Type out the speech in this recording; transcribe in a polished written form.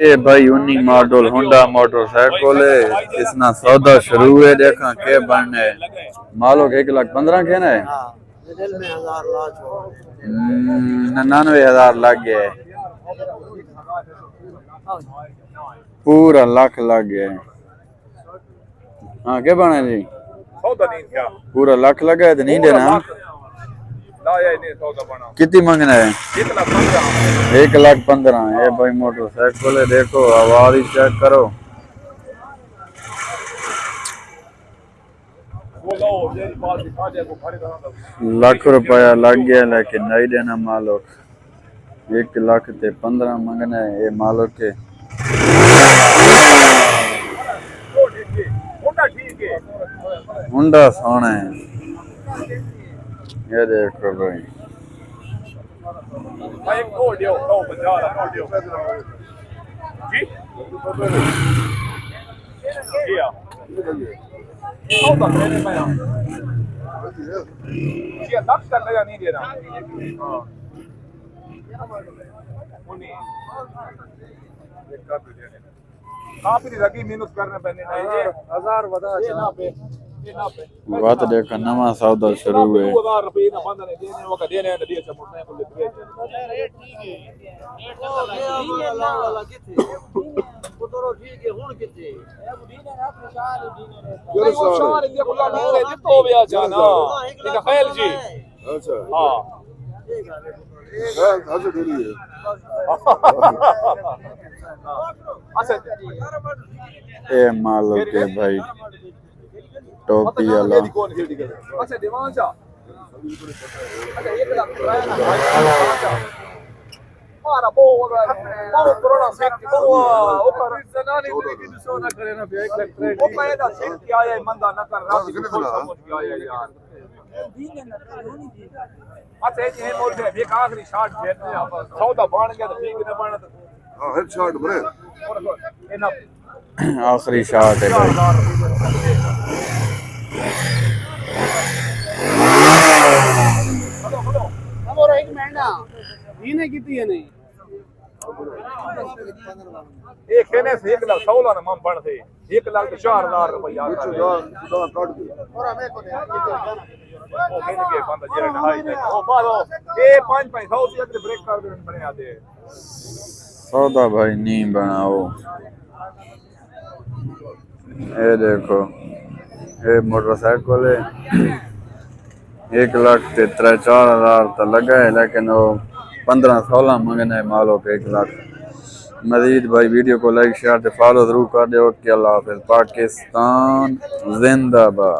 ये भाई उन्नी मॉडल होंडा मोटरसाइकिल है। इसना सौदा शुरू है, देखा के बनने मालो के 1,15,000 के ना है। 99,000 लग गया है, पूरा लाख लग गया है। हाँ क्या बना जी, पूरा लाख लगा है तो नहीं देना। कितनी मंगना है? 1,15,000। ये भाई मोटरसाइकिल है, देखो आवाज ही चेक करो। लाख रुपया लग गया लेकिन नहीं देना मालिक। 1,15,000 मंगना है ये मालिक के। होंडा सोना है, ये देखो भाई। बात देखो नवा सौदा शुरू है। ए मालो के भाई टोपी वाला आखिरी शॉट है भाई। सौदा भाई नहीं बनाओ। ये देखो ये मोटरसाइकिल है, 1,43,000 तो लगा है लेकिन वो 15-16 मंगना है मालो के 1,00,000। मजीद भाई वीडियो को लाइक शेयर फॉलो जरूर कर दो। अल्लाह हाफिज़। पाकिस्तान जिंदाबाद।